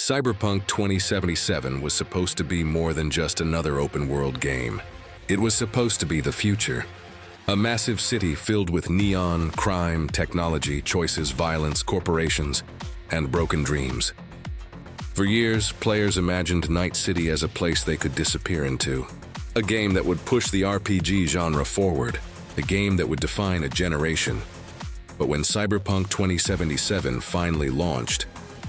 Cyberpunk 2077 was supposed to be more than just another open-world game. It was supposed to be the future. A massive city filled with neon, crime, technology, choices, violence, corporations, and broken dreams. For years, players imagined Night City as a place they could disappear into. A game that would push the RPG genre forward. A game that would define a generation. But when Cyberpunk 2077 finally launched,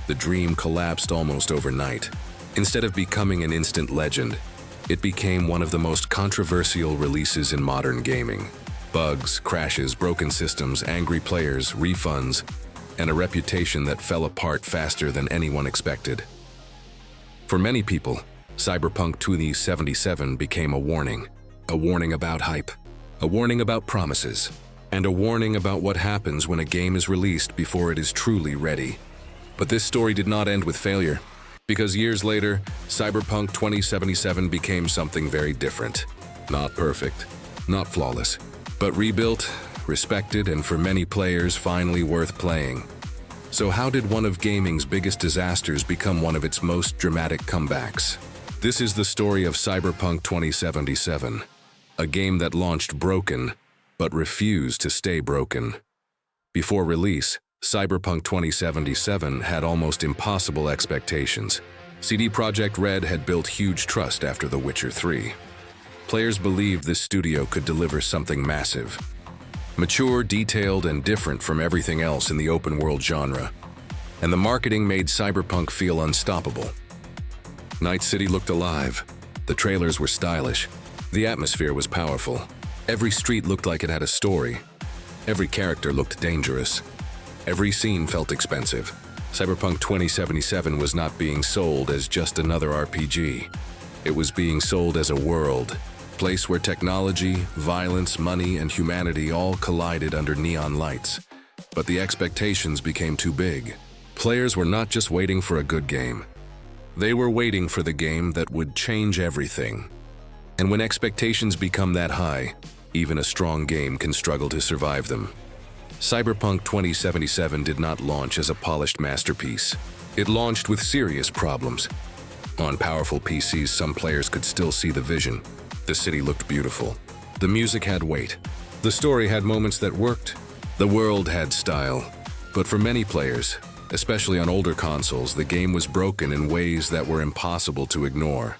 the dream collapsed almost overnight. Instead of becoming an instant legend, it became one of the most controversial releases in modern gaming. Bugs, crashes, broken systems, angry players, refunds, and a reputation that fell apart faster than anyone expected. For many people, Cyberpunk 2077 became a warning about hype, a warning about promises, and a warning about what happens when a game is released before it is truly ready. But this story did not end with failure, because years later, Cyberpunk 2077 became something very different. Not perfect, not flawless, but rebuilt, respected, and for many players, finally worth playing. So how did one of gaming's biggest disasters become one of its most dramatic comebacks? This is the story of Cyberpunk 2077, a game that launched broken, but refused to stay broken. Before release, Cyberpunk 2077 had almost impossible expectations. CD Projekt Red had built huge trust after The Witcher 3. Players believed this studio could deliver something massive. Mature, detailed, and different from everything else in the open-world genre. And the marketing made Cyberpunk feel unstoppable. Night City looked alive. The trailers were stylish. The atmosphere was powerful. Every street looked like it had a story. Every character looked dangerous. Every scene felt expensive. Cyberpunk 2077 was not being sold as just another RPG. It was being sold as a world, place where technology, violence, money, and humanity all collided under neon lights. But the expectations became too big. Players were not just waiting for a good game. They were waiting for the game that would change everything. And when expectations become that high, even a strong game can struggle to survive them. Cyberpunk 2077 did not launch as a polished masterpiece. It launched with serious problems. On powerful PCs, some players could still see the vision. The city looked beautiful. The music had weight. The story had moments that worked. The world had style. But for many players, especially on older consoles, the game was broken in ways that were impossible to ignore.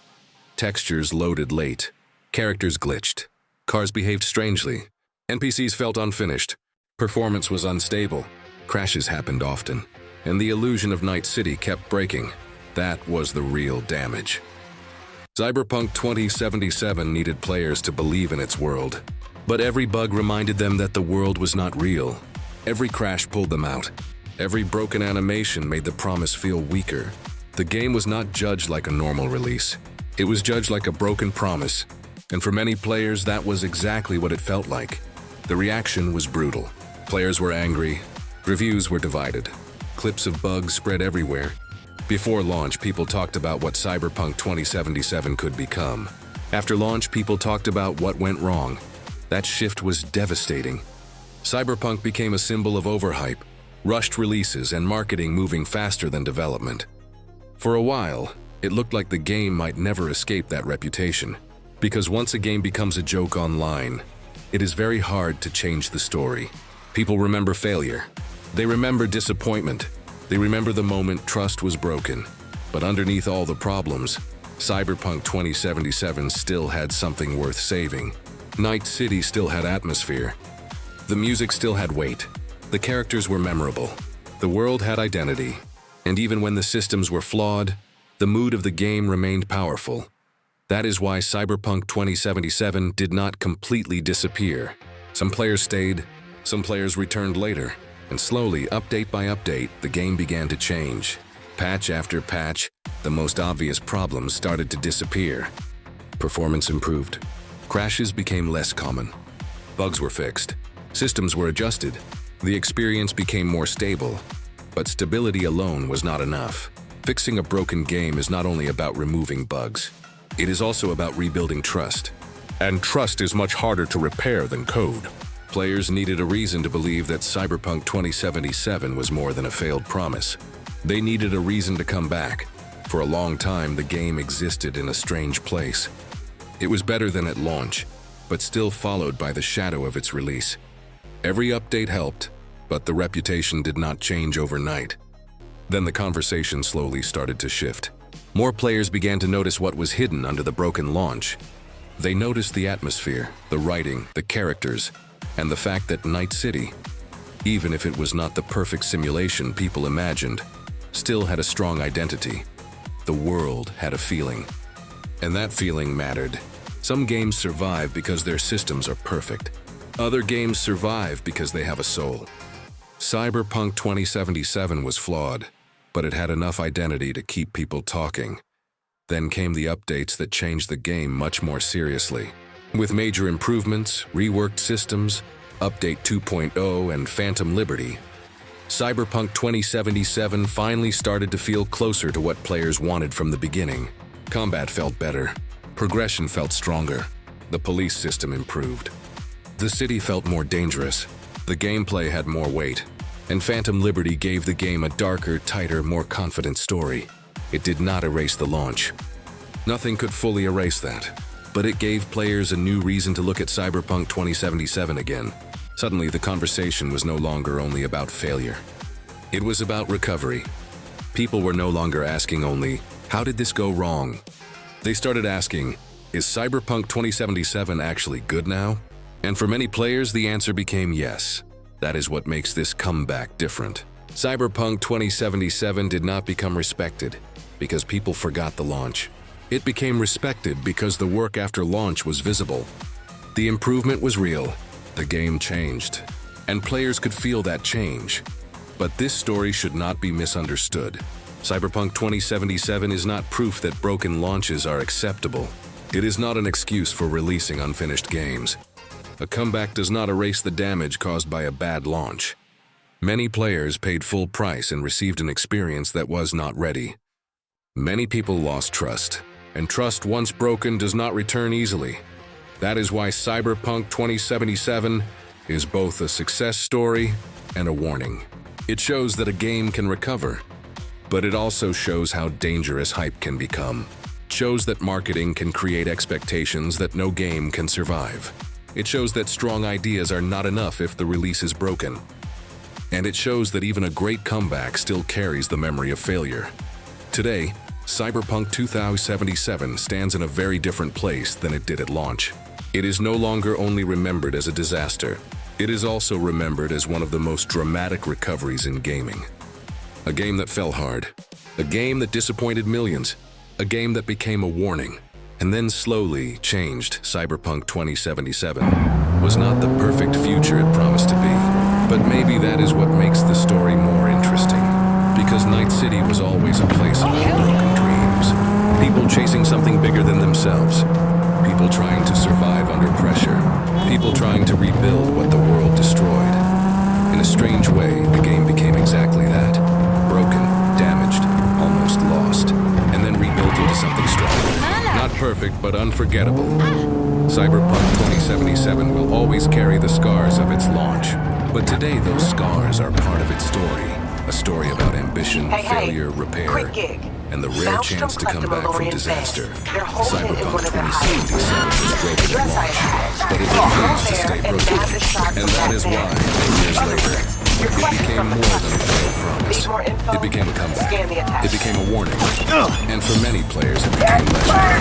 Textures loaded late. Characters glitched. Cars behaved strangely. NPCs felt unfinished. Performance was unstable, crashes happened often, and the illusion of Night City kept breaking. That was the real damage. Cyberpunk 2077 needed players to believe in its world, but every bug reminded them that the world was not real. Every crash pulled them out. Every broken animation made the promise feel weaker. The game was not judged like a normal release. It was judged like a broken promise, and for many players, that was exactly what it felt like. The reaction was brutal. Players were angry, reviews were divided, clips of bugs spread everywhere. Before launch, people talked about what Cyberpunk 2077 could become. After launch, people talked about what went wrong. That shift was devastating. Cyberpunk became a symbol of overhype, rushed releases, and marketing moving faster than development. For a while, it looked like the game might never escape that reputation. Because once a game becomes a joke online, it is very hard to change the story. People remember failure. They remember disappointment. They remember the moment trust was broken. But underneath all the problems, Cyberpunk 2077 still had something worth saving. Night City still had atmosphere. The music still had weight. The characters were memorable. The world had identity. And even when the systems were flawed, the mood of the game remained powerful. That is why Cyberpunk 2077 did not completely disappear. Some players stayed. Some players returned later, and slowly, update by update, the game began to change. Patch after patch, the most obvious problems started to disappear. Performance improved. Crashes became less common. Bugs were fixed. Systems were adjusted. The experience became more stable. But stability alone was not enough. Fixing a broken game is not only about removing bugs. It is also about rebuilding trust. And trust is much harder to repair than code. Players needed a reason to believe that Cyberpunk 2077 was more than a failed promise. They needed a reason to come back. For a long time, the game existed in a strange place. It was better than at launch, but still followed by the shadow of its release. Every update helped, but the reputation did not change overnight. Then the conversation slowly started to shift. More players began to notice what was hidden under the broken launch. They noticed the atmosphere, the writing, the characters, and the fact that Night City, even if it was not the perfect simulation people imagined, still had a strong identity. The world had a feeling, and that feeling mattered. Some games survive because their systems are perfect. Other games survive because they have a soul. Cyberpunk 2077 was flawed, but it had enough identity to keep people talking. Then came the updates that changed the game much more seriously. With major improvements, reworked systems, Update 2.0, and Phantom Liberty, Cyberpunk 2077 finally started to feel closer to what players wanted from the beginning. Combat felt better, progression felt stronger, the police system improved. The city felt more dangerous, the gameplay had more weight, and Phantom Liberty gave the game a darker, tighter, more confident story. It did not erase the launch. Nothing could fully erase that, but it gave players a new reason to look at Cyberpunk 2077 again. Suddenly, the conversation was no longer only about failure. It was about recovery. People were no longer asking only, how did this go wrong? They started asking, is Cyberpunk 2077 actually good now? And for many players, the answer became yes. That is what makes this comeback different. Cyberpunk 2077 did not become respected because people forgot the launch. It became respected because the work after launch was visible. The improvement was real. The game changed, and players could feel that change. But this story should not be misunderstood. Cyberpunk 2077 is not proof that broken launches are acceptable. It is not an excuse for releasing unfinished games. A comeback does not erase the damage caused by a bad launch. Many players paid full price and received an experience that was not ready. Many people lost trust, and trust once broken does not return easily. That is why Cyberpunk 2077 is both a success story and a warning. It shows that a game can recover, but it also shows how dangerous hype can become. It shows that marketing can create expectations that no game can survive. It shows that strong ideas are not enough if the release is broken. And it shows that even a great comeback still carries the memory of failure. Today, Cyberpunk 2077 stands in a very different place than it did at launch. It is no longer only remembered as a disaster, it is also remembered as one of the most dramatic recoveries in gaming. A game that fell hard, a game that disappointed millions, a game that became a warning, and then slowly changed. Cyberpunk 2077 was not the perfect future it promised to be, but maybe that is what makes the story more interesting. Because Night City was always a place of broken dreams, people chasing something bigger than themselves, people trying to survive under pressure, people trying to rebuild what the world destroyed. In a strange way, the game became exactly that. Broken, damaged, almost lost, and then rebuilt into something stronger. Not perfect, but unforgettable. Cyberpunk 2077 will always carry the scars of its launch, but today those scars are part of its story. A story about ambition, failure, repair, and the rare chance to come back from disaster. Cyberpunk 2077 was broken at launch, but it refused to stay broken. And that is why, 10 years later, it became more than a failed promise. It became a comeback. It became a warning. And for many players, it became legendary.